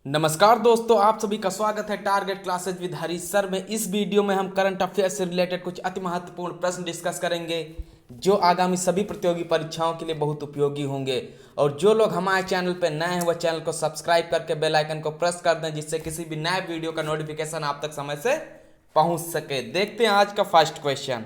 नमस्कार दोस्तों, आप सभी का स्वागत है target classes with Harish sir में। इस वीडियो में हम करंट अफेयर्स से रिलेटेड कुछ अति महत्वपूर्ण प्रश्न डिस्कस करेंगे जो आगामी सभी प्रतियोगी परीक्षाओं के लिए बहुत उपयोगी होंगे। और जो लोग हमारे चैनल पर नए हैं वह चैनल को सब्सक्राइब करके बेल आइकन को प्रेस कर दें, जिससे किसी भी नए वीडियो का नोटिफिकेशन आप तक समय से पहुंच सके। देखते हैं आज का फर्स्ट क्वेश्चन।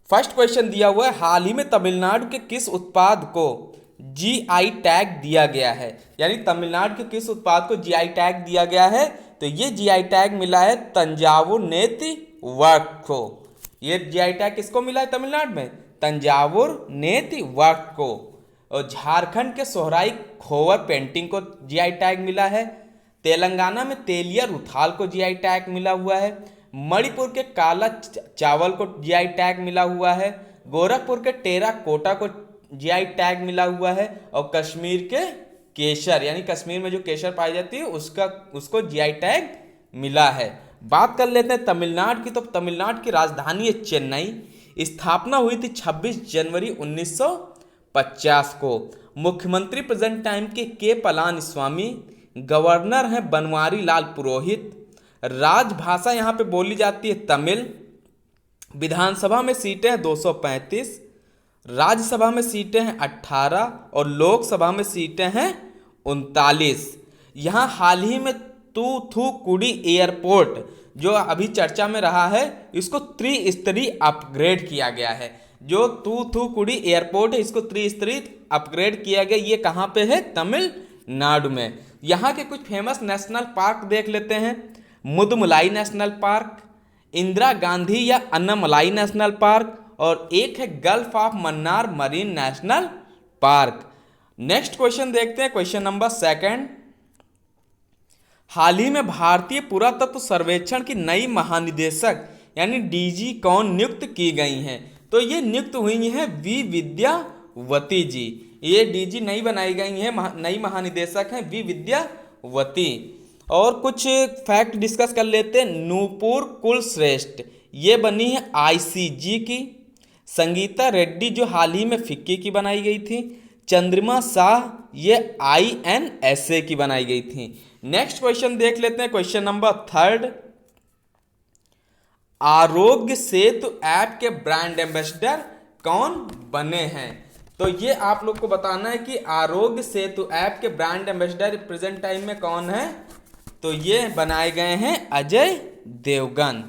फर्स्ट क्वेश्चन दिया हुआ है, हाल ही में तमिलनाडु के किस उत्पाद को जीआई टैग दिया गया है। यानी तमिलनाडु के किस उत्पाद को जीआई टैग दिया गया है, तो ये जीआई टैग मिला है तंजावुर नेति वर्क को। ये जीआई टैग किसको मिला है तमिलनाडु में? तंजावुर नेति वर्क को। और झारखंड के सोहराई खोवर पेंटिंग को जीआई टैग मिला है। तेलंगाना में तेलिया रुथाल को जीआई टैग मिला हुआ है। मणिपुर के काला चावल को जीआई टैग मिला हुआ है। गोरखपुर के टेरा कोटा को जीआई टैग मिला हुआ है। और कश्मीर के केसर, यानी कश्मीर में जो केसर पाई जाती है उसको जीआई टैग मिला है। बात कर लेते हैं तमिलनाडु की। तो तमिलनाडु की राजधानी है चेन्नई। स्थापना हुई थी 26 जनवरी 1950 को। मुख्यमंत्री प्रेजेंट टाइम के पलानीस्वामी। गवर्नर हैं बनवारी लाल पुरोहित। राजभाषा यहाँ पे बोली जाती है तमिल। विधानसभा में सीटें हैं 235। राज्यसभा में सीटें हैं 18 और लोकसभा में सीटें हैं 39। यहाँ हाल ही में तूथुकुडी एयरपोर्ट जो अभी चर्चा में रहा है, इसको त्रिस्तरीय अपग्रेड किया गया है। जो तूथुकुडी एयरपोर्ट है इसको त्रिस्तरीय अपग्रेड किया गया। ये कहाँ पे है? तमिलनाडु में। यहाँ के कुछ फेमस नेशनल पार्क देख लेते हैं। मुदुमलाई नेशनल पार्क, इंदिरा गांधी या अन्नामलाई नेशनल पार्क, और एक है gulf of Mannar marine national park. Next question देखते हैं, क्वेश्चन नंबर सेकंड। हाल ही में भारतीय पुरातत्व सर्वेक्षण की नई महानिदेशक यानी डीजी कौन नियुक्त की गई हैं? तो ये नियुक्त हुई हैं वी विद्यावती जी। ये डीजी नई बनाई गई हैं, नई महानिदेशक हैं वी विद्यावती। और कुछ फैक्ट डिस्कस कर लेते हैं। नूपुर कुलश्रेष्ठ ये बनी है आईसीजी की। संगीता रेड्डी जो हाल ही में फिक्की की बनाई गई थी। चंद्रिमा शाह ये आईएनएसए की बनाई गई थी। नेक्स्ट क्वेश्चन देख लेते हैं, question number third. Aarogya Setu app के ब्रांड एम्बेसडर कौन बने हैं? तो ये आप लोग को बताना है कि आरोग्य सेतु ऐप के ब्रांड एम्बेसडर प्रेजेंट टाइम में कौन है। तो ये बनाए गए हैं अजय देवगन।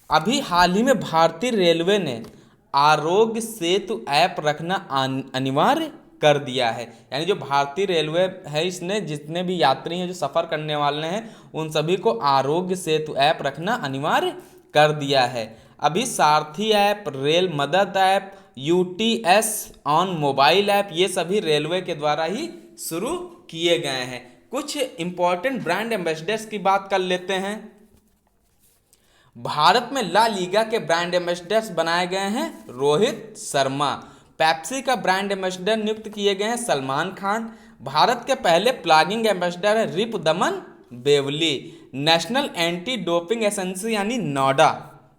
अभी हाल ही में भारतीय रेलवे ने आरोग्य सेतु ऐप रखना अनिवार्य कर दिया है। यानी जो भारतीय रेलवे है इसने जितने भी यात्री हैं जो सफ़र करने वाले हैं उन सभी को आरोग्य सेतु ऐप रखना अनिवार्य कर दिया है। अभी सारथी ऐप, रेल मदद app, UTS on mobile app ये सभी रेलवे के द्वारा ही शुरू किए गए हैं। कुछ इंपॉर्टेंट ब्रांड एम्बेसडर्स की बात कर लेते हैं। भारत में ला लीगा के ब्रांड एम्बेसडर्स बनाए गए हैं रोहित शर्मा। पेप्सी का ब्रांड एम्बेसडर नियुक्त किए गए हैं सलमान खान। भारत के पहले प्लागिंग एम्बेसडर है Ripudaman Bevli. National anti doping agency यानी नाडा,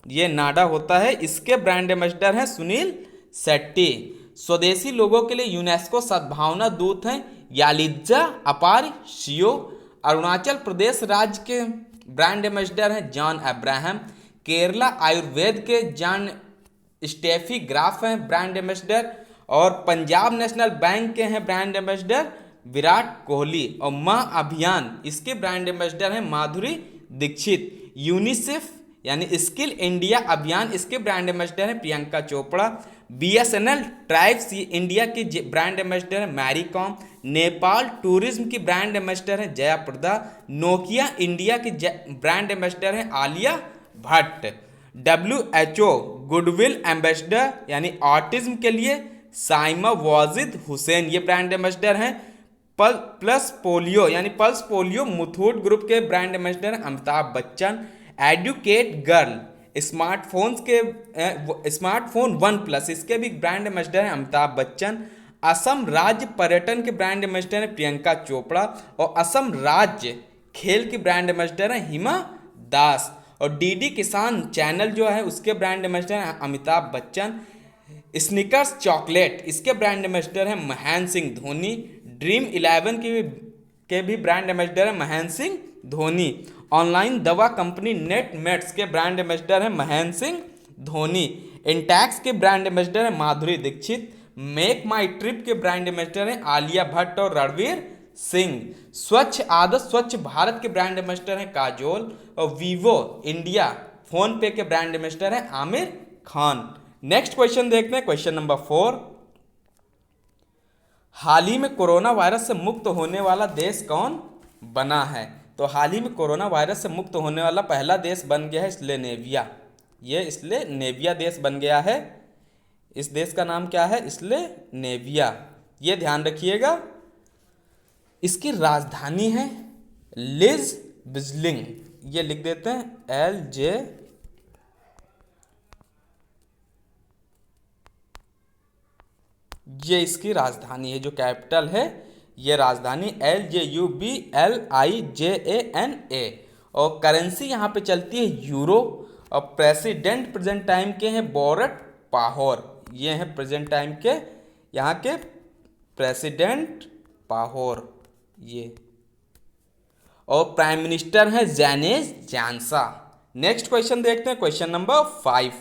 ये नाडा होता है, इसके ब्रांड एम्बेसडर हैं सुनील शेट्टी। स्वदेशी लोगों के लिए यूनेस्को सद्भावना दूत हैं यालिजा अपार शियो। अरुणाचल प्रदेश राज्य के ब्रांड एम्बेसडर हैं जॉन अब्राहम। केरला आयुर्वेद के जॉन स्टेफी ग्राफ हैं ब्रांड एम्बेसडर। और पंजाब नेशनल बैंक के हैं ब्रांड एम्बेसडर विराट कोहली। और माँ अभियान इसके ब्रांड एम्बेसडर हैं माधुरी दीक्षित। यूनिसेफ यानी स्किल इंडिया अभियान इसके ब्रांड एम्बेसडर हैं Priyanka Chopra. BSNL tribes India की ब्रांड एम्बेसडर है मैरी कॉम। नेपाल टूरिज्म की ब्रांड एम्बेसडर है जया प्रदा। नोकिया इंडिया की ब्रांड एम्बेसडर है Alia Bhatt. WHO goodwill ambassador यानी ऑटिज्म के लिए साइमा वाजिद हुसैन ये ब्रांड एम्बेसडर हैं। प्लस पोलियो यानी पल्स पोलियो मुथूट ग्रुप के ब्रांड एम्बेसडर हैं Amitabh Bachchan. Educate girl smartphone one plus इसके भी ब्रांड एम्बेसडर हैं अमिताभ बच्चन। असम राज्य पर्यटन के ब्रांड एम्बेसडर हैं प्रियंका चोपड़ा। और असम राज्य खेल की ब्रांड एम्बेसडर हैं हिमा दास। और डीडी किसान चैनल जो है उसके ब्रांड एम्बेसडर हैं अमिताभ बच्चन। स्निकर्स चॉकलेट इसके ब्रांड एम्बेसडर हैं महेंद्र सिंह धोनी। ड्रीम 11 के भी ब्रांड एम्बेसडर है महेंद्र सिंह धोनी। ऑनलाइन दवा कंपनी नेटमेट्स के ब्रांड एम्बेसडर है महेंद्र सिंह धोनी। इंटैक्स के ब्रांड एम्बेसडर है माधुरी दीक्षित। मेक माई ट्रिप के ब्रांड एम्बेसडर हैं आलिया भट्ट और रणवीर सिंह। स्वच्छ आदत स्वच्छ भारत के ब्रांड एम्बेसडर हैं काजोल। और वीवो इंडिया फोन पे के ब्रांड एम्बेसडर हैं आमिर खान। नेक्स्ट क्वेश्चन देखते हैं, क्वेश्चन नंबर 4। हाल ही में कोरोना वायरस से मुक्त होने वाला देश कौन बना है? तो हाल ही में कोरोना वायरस से मुक्त होने वाला पहला देश बन गया है स्लोवेनिया। ये स्लोवेनिया देश बन गया है। इस देश का नाम क्या है? स्लोवेनिया। ये ध्यान रखिएगा। इसकी राजधानी है लिज़बिजलिंग। ये लिख देते हैं LJ ये इसकी राजधानी है, जो कैपिटल है ये राजधानी LJUBLIJANA। और करेंसी यहाँ पे चलती है यूरो। और प्रेसिडेंट प्रेजेंट टाइम के हैं बोरट पाहोर। ये हैं प्रेजेंट टाइम के यहाँ के प्रेसिडेंट पाहोर ये। और प्राइम मिनिस्टर हैं जैनेस जानसा। नेक्स्ट क्वेश्चन देखते हैं, क्वेश्चन नंबर 5।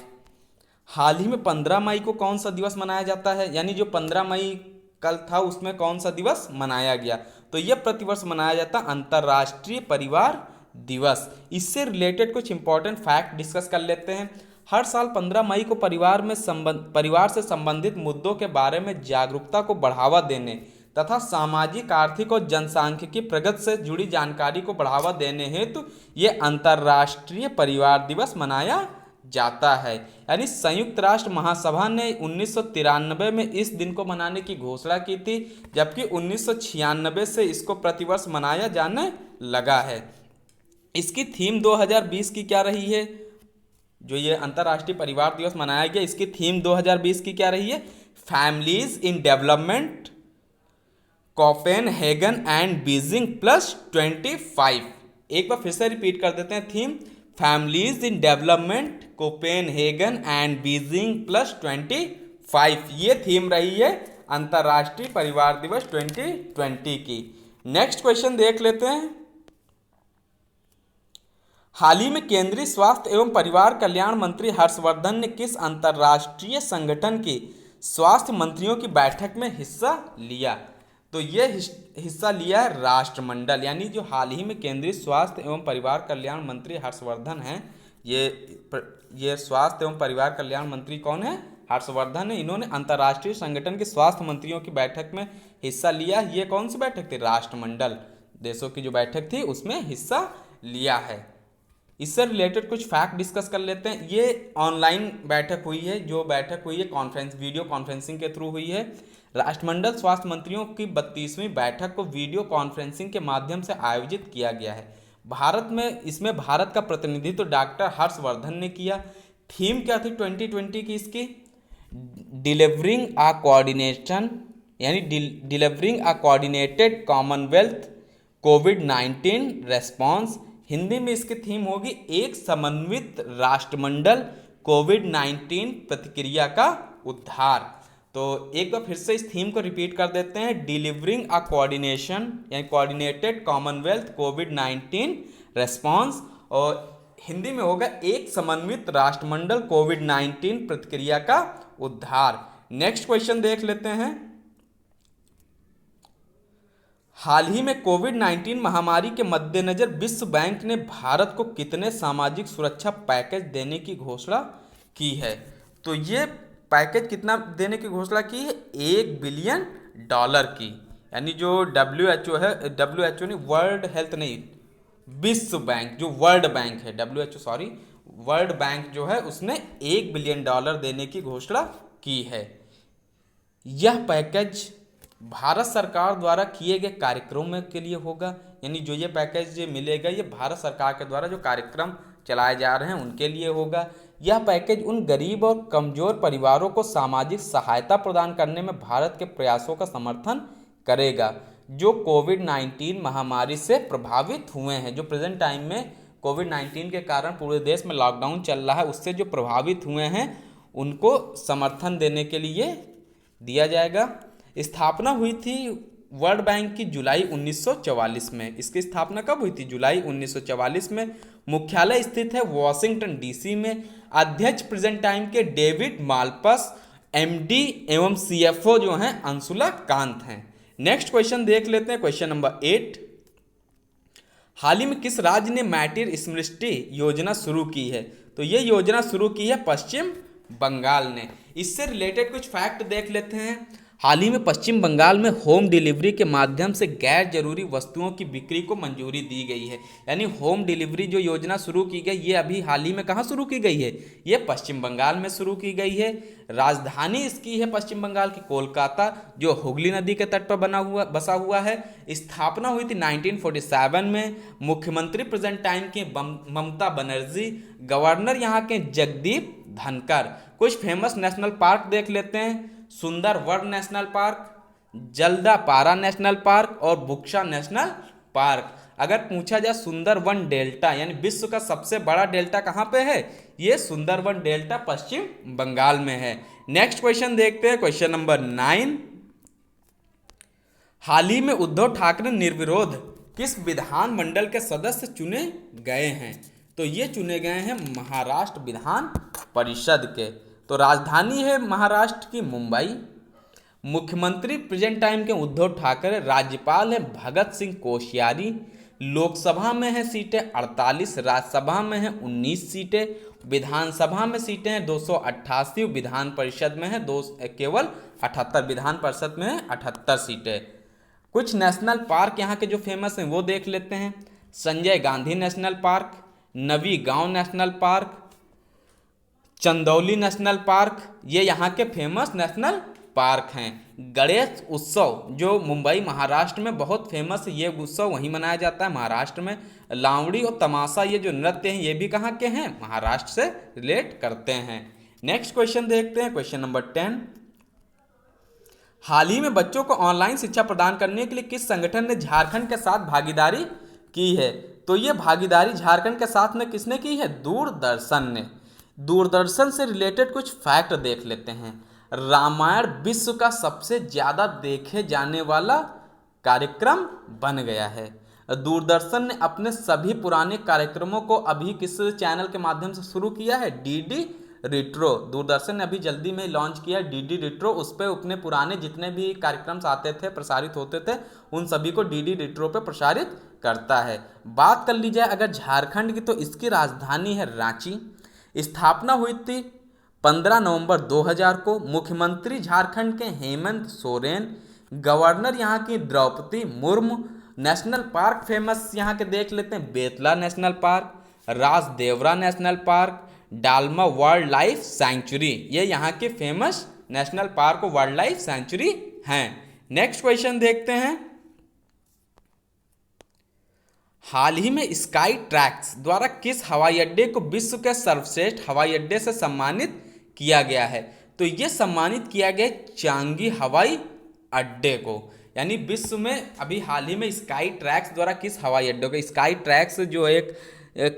हाल ही में 15 मई को कौन सा दिवस मनाया जाता है? यानी जो 15 मई कल था उसमें कौन सा दिवस मनाया गया? तो यह प्रतिवर्ष मनाया जाता अंतर्राष्ट्रीय परिवार दिवस। इससे रिलेटेड कुछ इंपॉर्टेंट फैक्ट डिस्कस कर लेते हैं। हर साल 15 मई को परिवार से संबंधित मुद्दों के बारे में जागरूकता को बढ़ावा देने तथा सामाजिक, आर्थिक और जनसांख्यिकी प्रगति से जुड़ी जानकारी को बढ़ावा देने हेतु ये अंतर्राष्ट्रीय परिवार दिवस मनाया जाता है। यानी संयुक्त राष्ट्र महासभा ने 1993 में इस दिन को मनाने की घोषणा की थी, जबकि 1996 से इसको प्रतिवर्ष मनाया जाने लगा है। इसकी थीम 2020 की क्या रही है? जो ये अंतर्राष्ट्रीय परिवार दिवस मनाया गया, इसकी थीम 2020 की क्या रही है? Families in development Copenhagen and Beijing +25। एक बार फिर से रिपीट कर देते हैं theme, families in development Copenhagen and Beijing +25। ये थीम रही है अंतर्राष्ट्रीय परिवार दिवस 2020 की। नेक्स्ट क्वेश्चन देख लेते हैं। हाल ही में केंद्रीय स्वास्थ्य एवं परिवार कल्याण मंत्री हर्षवर्धन ने किस अंतर्राष्ट्रीय संगठन की स्वास्थ्य मंत्रियों की बैठक में हिस्सा लिया? तो ये हिस्सा लिया है राष्ट्रमंडल। यानी जो हाल ही में केंद्रीय स्वास्थ्य एवं परिवार कल्याण मंत्री हर्षवर्धन हैं, ये स्वास्थ्य एवं परिवार कल्याण मंत्री कौन है? हर्षवर्धन है। इन्होंने अंतर्राष्ट्रीय संगठन के स्वास्थ्य मंत्रियों की बैठक में हिस्सा लिया। ये कौन सी बैठक थी? राष्ट्रमंडल देशों की जो बैठक थी उसमें हिस्सा लिया है। इससे रिलेटेड कुछ फैक्ट डिस्कस कर लेते हैं। ये ऑनलाइन बैठक हुई है, जो बैठक हुई है वीडियो कॉन्फ्रेंसिंग के थ्रू हुई है। राष्ट्रमंडल स्वास्थ्य मंत्रियों की 32वीं बैठक को वीडियो कॉन्फ्रेंसिंग के माध्यम से आयोजित किया गया है। इसमें भारत का प्रतिनिधित्व डॉक्टर हर्षवर्धन ने किया। थीम क्या थी 2020 की इसकी? डिलीवरिंग अ कोऑर्डिनेशन, यानी delivering a coordinated Commonwealth covid response. Hindi में इसकी थीम होगी एक समन्वित राष्ट्रमंडल कोविड-19 प्रतिक्रिया का उद्धार। तो एक बार फिर से इस थीम को रिपीट कर देते हैं, डिलीवरिंग अ कोऑर्डिनेशन यानी कोऑर्डिनेटेड कॉमनवेल्थ कोविड-19 रेस्पॉन्स। और हिंदी में होगा एक समन्वित राष्ट्रमंडल कोविड-19 प्रतिक्रिया का उद्धार। नेक्स्ट क्वेश्चन देख लेते हैं। हाल ही में कोविड-19 महामारी के मद्देनजर विश्व बैंक ने भारत को कितने सामाजिक सुरक्षा पैकेज देने की घोषणा की है? तो ये पैकेज कितना देने की घोषणा की है? $1 बिलियन की। यानी जो WHO है, WHO नहीं, वर्ल्ड हेल्थ नहीं, विश्व बैंक जो वर्ल्ड बैंक है, वर्ल्ड बैंक जो है उसने $1 बिलियन देने की घोषणा की है। यह पैकेज भारत सरकार द्वारा किए गए कार्यक्रमों के लिए होगा। यानी जो ये पैकेज मिलेगा ये भारत सरकार के द्वारा जो कार्यक्रम चलाए जा रहे हैं उनके लिए होगा। यह पैकेज उन गरीब और कमजोर परिवारों को सामाजिक सहायता प्रदान करने में भारत के प्रयासों का समर्थन करेगा जो कोविड-19 महामारी से प्रभावित हुए हैं। जो प्रेजेंट टाइम में कोविड-19 के कारण पूरे देश में लॉकडाउन चल रहा है, उससे जो प्रभावित हुए हैं उनको समर्थन देने के लिए दिया जाएगा। स्थापना हुई थी वर्ल्ड बैंक की जुलाई 1944 में। इसकी स्थापना कब हुई थी? जुलाई 1944 में। मुख्यालय स्थित है वॉशिंगटन डीसी में। अध्यक्ष प्रेजेंट टाइम के डेविड माल्पस, एमडी एवं सीएफओ जो हैं अंशुला कांत हैं। नेक्स्ट क्वेश्चन देख लेते हैं, क्वेश्चन नंबर 8। हाल ही में किस राज्य ने मैटर स्मृष्टि योजना शुरू की है? तो ये योजना शुरू की है पश्चिम बंगाल ने। इससे रिलेटेड कुछ फैक्ट देख लेते हैं। हाल ही में पश्चिम बंगाल में होम डिलीवरी के माध्यम से गैर जरूरी वस्तुओं की बिक्री को मंजूरी दी गई है। यानी होम डिलीवरी जो योजना शुरू की गई, ये अभी हाल ही में कहाँ शुरू की गई है? ये पश्चिम बंगाल में शुरू की गई है। राजधानी इसकी है पश्चिम बंगाल की कोलकाता, जो हुगली नदी के तट पर बसा हुआ है। स्थापना हुई थी 1947 में। मुख्यमंत्री प्रेजेंट टाइम के ममता बनर्जी, गवर्नर यहाँ के जगदीप धनखड़। कुछ फेमस नेशनल पार्क देख लेते हैं। Sundarban national park, Jaldapara national park और बुक्सा नेशनल पार्क। अगर पूछा जाए सुंदरवन डेल्टा, यानी विश्व का सबसे बड़ा डेल्टा कहाँ पे है? ये सुंदरवन डेल्टा पश्चिम बंगाल में है। नेक्स्ट क्वेश्चन देखते हैं, क्वेश्चन नंबर 9। हाल ही में उद्धव ठाकरे निर्विरोध किस विधानमंडल के सदस्य चुने गए हैं? तो ये चुने गए हैं महाराष्ट्र विधान परिषद के। तो राजधानी है महाराष्ट्र की मुंबई। मुख्यमंत्री प्रेजेंट टाइम के उद्धव ठाकरे, राज्यपाल है भगत सिंह कोश्यारी। लोकसभा में है सीटें 48, राज्यसभा में है 19 सीटें, विधानसभा में सीटें हैं 288, विधान परिषद में है केवल 78, विधान परिषद में है 78 सीटें। कुछ नेशनल पार्क यहाँ के जो फेमस हैं वो देख लेते हैं। संजय गांधी नेशनल पार्क, नवी गांव national park, Chandauli national park, ये यहाँ के फेमस नेशनल पार्क हैं। गणेश उत्सव जो मुंबई महाराष्ट्र में बहुत फेमस है, ये उत्सव वहीं मनाया जाता है महाराष्ट्र में। लावड़ी और तमाशा ये जो नृत्य हैं ये भी कहाँ के हैं? महाराष्ट्र से रिलेट करते हैं। नेक्स्ट क्वेश्चन देखते हैं, क्वेश्चन नंबर 10। हाल ही में बच्चों को ऑनलाइन शिक्षा प्रदान करने के लिए किस संगठन ने झारखंड के साथ भागीदारी की है? तो ये भागीदारी झारखंड के साथ में किसने की है? दूरदर्शन ने। दूरदर्शन से रिलेटेड कुछ फैक्ट देख लेते हैं। रामायण विश्व का सबसे ज़्यादा देखे जाने वाला कार्यक्रम बन गया है। दूरदर्शन ने अपने सभी पुराने कार्यक्रमों को अभी किस चैनल के माध्यम से शुरू किया है? DD retro. दूरदर्शन ने अभी जल्दी में लॉन्च किया डीडी रिट्रो। उस पर अपने पुराने जितने भी कार्यक्रम आते थे, प्रसारित होते थे, उन सभी को डीडी रिट्रो पे प्रसारित करता है। बात कर ली जाए अगर झारखंड की, तो इसकी राजधानी है रांची। स्थापना हुई थी 15 नवंबर 2000 को। मुख्यमंत्री झारखंड के हेमंत सोरेन, गवर्नर यहाँ की Draupadi Murmu. National park famous यहाँ के देख लेते हैं। Betla national park, Rajdevra national park, Dalma wildlife sanctuary, ये यहाँ के फेमस नेशनल पार्क और वाइल्ड लाइफ सेंचुरी हैं। नेक्स्ट क्वेश्चन देखते हैं। हाल ही में स्काई ट्रैक्स द्वारा किस हवाई अड्डे को विश्व के सर्वश्रेष्ठ हवाई अड्डे से सम्मानित किया गया है? तो ये सम्मानित किया गया चांगी हवाई अड्डे को। यानी विश्व में अभी हाल ही में स्काई ट्रैक्स द्वारा किस हवाई अड्डे को, स्काई ट्रैक्स जो एक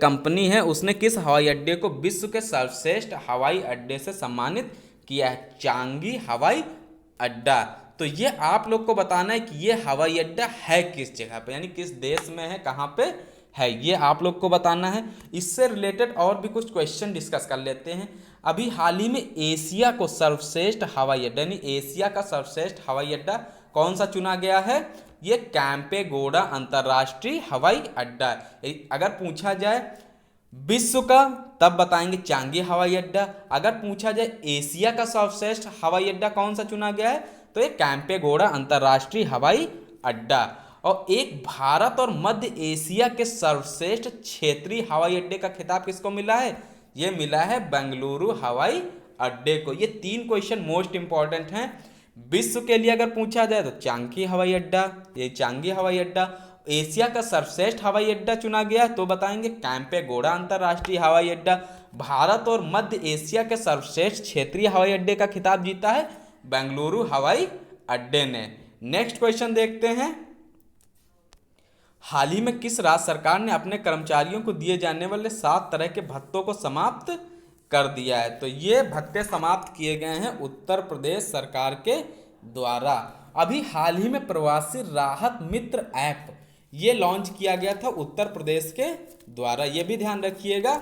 कंपनी है, उसने किस हवाई अड्डे को विश्व के सर्वश्रेष्ठ हवाई अड्डे से सम्मानित किया है? चांगी हवाई अड्डा। तो ये आप लोग को बताना है कि ये हवाई अड्डा है किस जगह पे, यानी किस देश में है, कहाँ पे है, ये आप लोग को बताना है। इससे रिलेटेड और भी कुछ क्वेश्चन डिस्कस कर लेते हैं। अभी हाल ही में एशिया को सर्वश्रेष्ठ हवाई अड्डा, यानी एशिया का सर्वश्रेष्ठ हवाई अड्डा कौन सा चुना गया है? ये कैंपेगौड़ा अंतर्राष्ट्रीय हवाई अड्डा। अगर पूछा जाए विश्व का, तब बताएंगे चांगी हवाई अड्डा। अगर पूछा जाए एशिया का सर्वश्रेष्ठ हवाई अड्डा कौन सा चुना गया है, तो ये कैंपेगौड़ा अंतर्राष्ट्रीय हवाई अड्डा। और एक भारत और मध्य एशिया के सर्वश्रेष्ठ क्षेत्रीय हवाई अड्डे का खिताब किसको मिला है? ये मिला है बेंगलुरु हवाई अड्डे को। ये 3 क्वेश्चन मोस्ट इंपॉर्टेंट हैं। विश्व के लिए अगर पूछा जाए तो चांगी हवाई अड्डा, ये चांगी हवाई अड्डा। एशिया का सर्वश्रेष्ठ हवाई अड्डा चुना गया तो बताएंगे कैंपेगौड़ा अंतर्राष्ट्रीय हवाई अड्डा। भारत और मध्य एशिया के सर्वश्रेष्ठ क्षेत्रीय हवाई अड्डे का खिताब जीता है बेंगलुरु हवाई अड्डे ने। नेक्स्ट क्वेश्चन देखते हैं। हाल ही में किस राज्य सरकार ने अपने कर्मचारियों को दिए जाने वाले 7 तरह के भत्तों को समाप्त कर दिया है? तो ये भत्ते समाप्त किए गए हैं उत्तर प्रदेश सरकार के द्वारा। अभी हाल ही में प्रवासी राहत मित्र ऐप ये लॉन्च किया गया था उत्तर प्रदेश के द्वारा, ये भी ध्यान रखिएगा।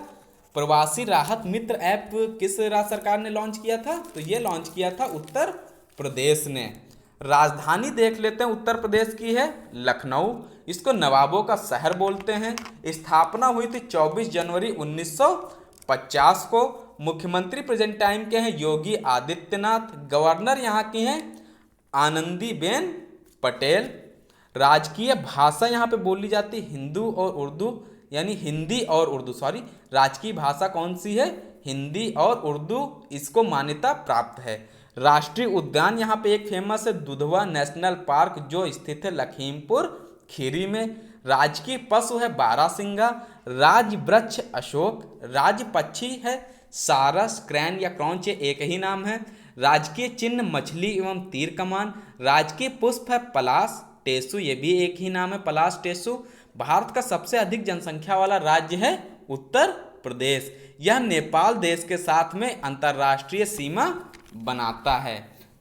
प्रवासी राहत मित्र ऐप किस राज्य सरकार ने लॉन्च किया था? तो ये लॉन्च किया था उत्तर प्रदेश ने। राजधानी देख लेते हैं उत्तर प्रदेश की है लखनऊ, इसको नवाबों का शहर बोलते हैं। स्थापना हुई थी 24 जनवरी 1950 को। मुख्यमंत्री प्रेजेंट टाइम के हैं योगी आदित्यनाथ। गवर्नर यहाँ की हैं आनंदीबेन पटेल। राजकीय भाषा यहाँ पे बोली जाती हिंदू और उर्दू, यानी हिंदी और उर्दू, सॉरी, राजकीय भाषा कौन सी है? हिंदी और उर्दू, इसको मान्यता प्राप्त है। राष्ट्रीय उद्यान यहाँ पे एक फेमस है दुधवा नेशनल पार्क, जो स्थित है लखीमपुर खीरी में। राजकीय पशु है बारहसिंगा। राज वृक्ष अशोक। राज पक्षी है सारस, क्रैन या क्रॉन्च, एक ही नाम है। राजकीय चिन्ह मछली एवं तीर कमान। राजकीय पुष्प है पलाश टेसु, ये भी एक ही नाम है पलाश टेसु। भारत का सबसे अधिक जनसंख्या वाला राज्य है उत्तर प्रदेश। यह नेपाल देश के साथ में अंतर्राष्ट्रीय सीमा बनाता है।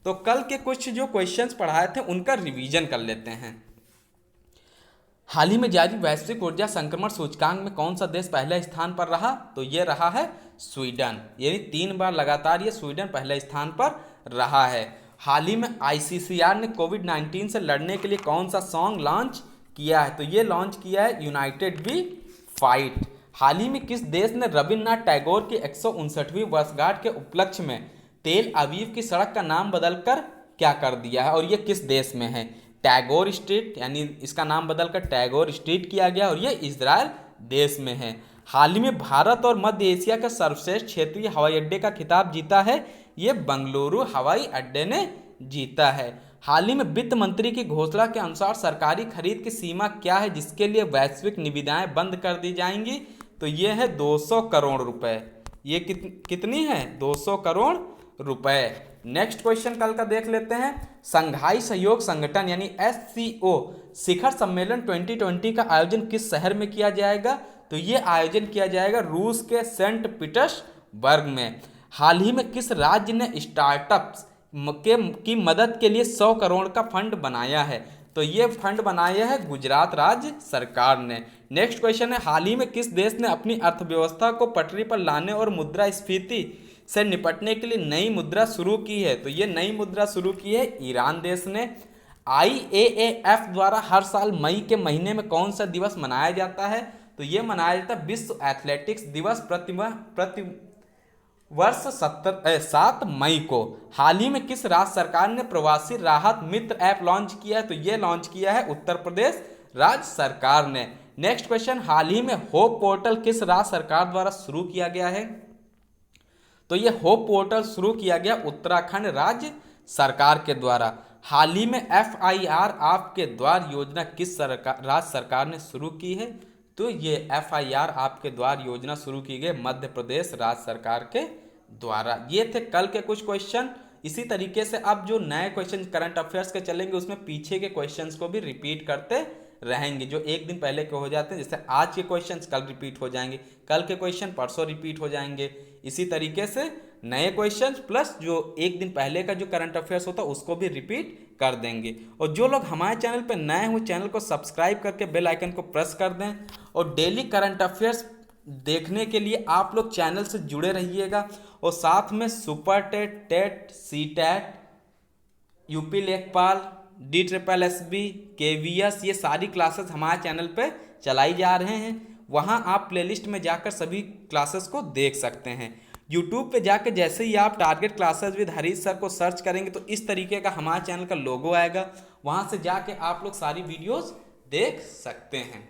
तो कल के कुछ जो क्वेश्चंस पढ़ाए थे उनका रिवीजन कर लेते हैं। हाल ही में जारी वैश्विक ऊर्जा संक्रमण सूचकांक में कौन सा देश पहले स्थान पर रहा? तो ये रहा है स्वीडन, यानी 3 बार लगातार ये स्वीडन पहले स्थान पर रहा है। हाल ही में ICCR ने कोविड-19 से लड़ने के लिए कौन सा सॉन्ग लॉन्च किया है? तो ये लॉन्च किया है यूनाइटेड वी फाइट। हाल ही में किस देश ने रविन्द्रनाथ टैगोर की 159वीं वर्षगांठ के उपलक्ष्य में तेल अवीव की सड़क का नाम बदलकर क्या कर दिया है, और ये किस देश में है? टैगोर स्ट्रीट, यानी इसका नाम बदलकर टैगोर स्ट्रीट किया गया, और ये इजराइल देश में है। हाल ही में भारत और मध्य एशिया के सर्वश्रेष्ठ क्षेत्रीय हवाई अड्डे का खिताब जीता है, ये बेंगलुरु हवाई अड्डे ने जीता है। हाल ही में वित्त मंत्री की घोषणा के अनुसार सरकारी खरीद की सीमा क्या है जिसके लिए वैश्विक निविदाएं बंद कर दी जाएंगी? तो ये है 200 करोड़ रुपए। ये कितनी है? 200 करोड़ रुपए। नेक्स्ट क्वेश्चन कल का देख लेते हैं। संघाई सहयोग संगठन यानी SCO शिखर सम्मेलन 2020 का आयोजन किस शहर में किया जाएगा? तो ये आयोजन किया जाएगा रूस के सेंट पीटर्सबर्ग में। हाल ही में किस राज्य ने स्टार्टअप्स की मदद के लिए 100 करोड़ का फंड बनाया है? तो ये फंड बनाया है गुजरात राज्य सरकार ने। नेक्स्ट क्वेश्चन है, हाल ही में किस देश ने अपनी अर्थव्यवस्था को पटरी पर लाने और मुद्रास्फीति से निपटने के लिए नई मुद्रा शुरू की है? तो ये नई मुद्रा शुरू की है ईरान देश ने। IAAF द्वारा हर साल मई के महीने में कौन सा दिवस मनाया जाता है? तो ये मनाया जाता है विश्व एथलेटिक्स दिवस प्रति वर्ष 7 मई को। हाल ही में किस राज्य सरकार ने प्रवासी राहत मित्र ऐप लॉन्च किया है? तो ये लॉन्च किया है उत्तर प्रदेश राज्य सरकार ने। नेक्स्ट क्वेश्चन, हाल ही में होप पोर्टल किस राज्य सरकार द्वारा शुरू किया गया है? तो ये होप पोर्टल शुरू किया गया उत्तराखंड राज्य सरकार के द्वारा। हाल ही में FIR आपके द्वार योजना किस राज्य सरकार ने शुरू की है? तो ये FIR आपके द्वार योजना शुरू की गई मध्य प्रदेश राज्य सरकार के द्वारा। ये थे कल के कुछ क्वेश्चन। इसी तरीके से अब जो नए क्वेश्चन करंट अफेयर्स के चलेंगे उसमें पीछे के क्वेश्चंस को भी रिपीट करते रहेंगे, जो एक दिन पहले के हो जाते हैं। जैसे आज के क्वेश्चंस कल रिपीट हो जाएंगे, कल के क्वेश्चन परसों रिपीट हो जाएंगे। इसी तरीके से नए क्वेश्चंस प्लस जो एक दिन पहले का जो करंट अफेयर्स होता है उसको भी रिपीट कर देंगे। और जो लोग हमारे चैनल पर नए हैं चैनल को सब्सक्राइब करके बेल आइकन को प्रेस कर दें। और डेली करंट अफेयर्स देखने के लिए आप लोग चैनल से जुड़े रहिएगा। और साथ में super TET, TET, CTET, UP लेखपाल, DSSB, KVS, ये सारी क्लासेस हमारे चैनल पे चलाई जा रहे हैं। वहाँ आप प्लेलिस्ट में जाकर सभी क्लासेस को देख सकते हैं। यूट्यूब पे जाकर जैसे ही आप target classes with Harish sir को सर्च करेंगे तो इस तरीके का हमारे चैनल का लोगो आएगा, वहाँ से जाके आप लोग सारी वीडियोस देख सकते हैं।